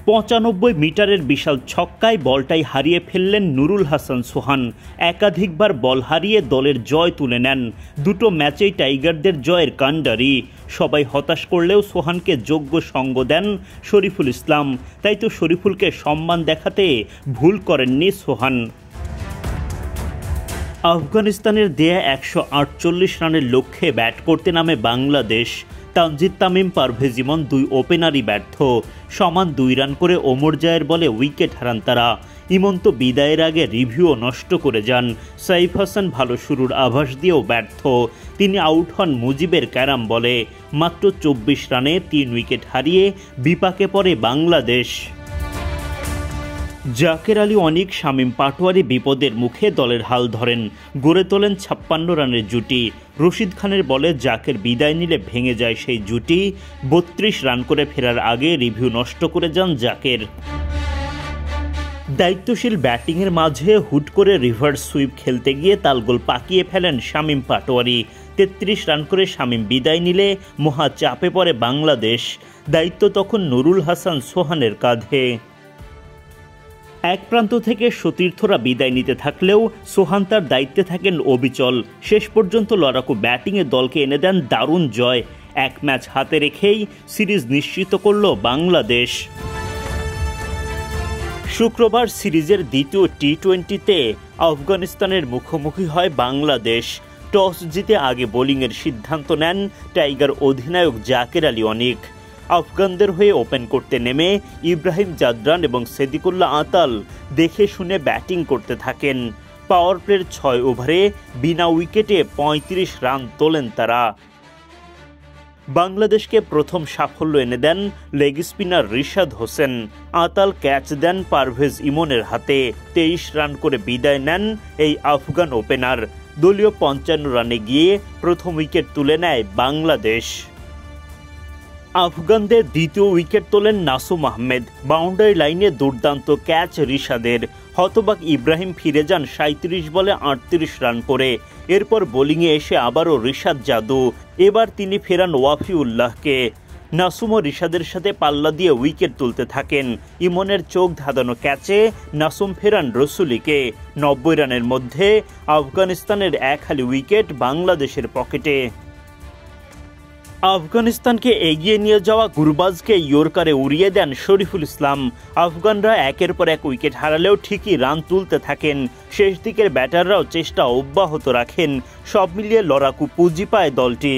৯৫ মিটারের বিশাল ছক্কায় বলটাই হারিয়ে ফেললেন নুরুল হাসান সোহান। একাধিকবার বল হারিয়ে দলের জয় তুলে নেন। দুটো ম্যাচেই টাইগারদের জয়ের কাণ্ডারি। সবাই হতাশ করলেও সোহানকে যোগ্য সঙ্গ দেন শরীফুল ইসলাম। তাই তো শরীফুলকে সম্মান দেখাতে ভুল করেননি সোহান। আফগানিস্তানের দেয়া ১৪৮ রানের লক্ষ্যে ব্যাট করতে নামে বাংলাদেশ। তানজিদ তামিম, পারভেজ ইমন দুই ওপেনারই ব্যর্থ। সমান ২ রান করে ওমর জায়ের বলে উইকেট হারান তারা। ইমন তো বিদায়ের আগে রিভিউও নষ্ট করে যান। সাইফ হাসান ভালো শুরুর আভাস দিয়েও ব্যর্থ। তিনি আউট হন মুজিবের ক্যারাম বলে। মাত্র ২৪ রানে ৩ উইকেট হারিয়ে বিপাকে পড়ে বাংলাদেশ। জাকের আলী অনিক, শামীম পাটোয়ারি বিপদের মুখে দলের হাল ধরেন। গড়ে তোলেন ৫৬ রানের জুটি। রশিদ খানের বলে জাকের বিদায় নিলে ভেঙে যায় সেই জুটি। ৩২ রান করে ফেরার আগে রিভিউ নষ্ট করে যান জাকের। দায়িত্বশীল ব্যাটিংয়ের মাঝে হুট করে রিভার্স সুইপ খেলতে গিয়ে তালগোল পাকিয়ে ফেলেন শামীম পাটোয়ারি। ৩৩ রান করে শামীম বিদায় নিলে মহা চাপে পড়ে বাংলাদেশ। দায়িত্ব তখন নুরুল হাসান সোহানের কাঁধে। এক প্রান্ত থেকে সতীর্থরা বিদায় নিতে থাকলেও সোহান তার দায়িত্বে থাকেন অবিচল। শেষ পর্যন্ত লড়াকু ব্যাটিংয়ে দলকে এনে দেন দারুণ জয়। এক ম্যাচ হাতে রেখেই সিরিজ নিশ্চিত করল বাংলাদেশ। শুক্রবার সিরিজের দ্বিতীয় টি-20তে আফগানিস্তানের মুখোমুখি হয় বাংলাদেশ। টস জিতে আগে বোলিংয়ের সিদ্ধান্ত নেন টাইগার অধিনায়ক জাকের আলী অনিক। আফগানদের হয়ে ওপেন করতে নেমে ইব্রাহিম জাদরান এবং সেদিকুল্লাহ আতাল দেখে শুনে ব্যাটিং করতে থাকেন। পাওয়ার প্লের ৬ ওভারে বিনা উইকেটে ৩৫ রান তোলেন তারা। বাংলাদেশকে প্রথম সাফল্য এনে দেন লেগ স্পিনার রিশাদ হোসেন। আতাল ক্যাচ দেন পারভেজ ইমনের হাতে। ২৩ রান করে বিদায় নেন এই আফগান ওপেনার। দলীয় ৫৫ রানে গিয়ে প্রথম উইকেট তুলে নেয় বাংলাদেশ। আফগানদের দ্বিতীয় উইকেট তোলেন নাসুম আহমেদ। বাউন্ডারি লাইনে দুর্দান্ত ক্যাচ রিশাদের। হতবাক ইব্রাহিম ফিরে যান ৩৭ বলে ৩৮ রান করে। এরপর বোলিংয়ে এসে আবারও রিশাদ জাদু। এবার তিনি ফেরান ওয়াফিউল্লাহকে। নাসুম ও রিশাদের সাথে পাল্লা দিয়ে উইকেট তুলতে থাকেন। ইমনের চোখ ধাঁধানো ক্যাচে নাসুম ফেরান রসুলিকে। ৯০ রানের মধ্যে আফগানিস্তানের এক হালি উইকেট বাংলাদেশের পকেটে। আফগানিস্তানকে এগিয়ে নিয়ে যাওয়া গুরবাজকে ইয়র্কারে উড়িয়ে দেন শরীফুল ইসলাম। আফগানরা একের পর এক উইকেট হারালেও ঠিকই রান তুলতে থাকেন। শেষ দিকের ব্যাটাররাও চেষ্টা অব্যাহত রাখেন। সব মিলিয়ে লড়াকু পুঁজি পায় দলটি।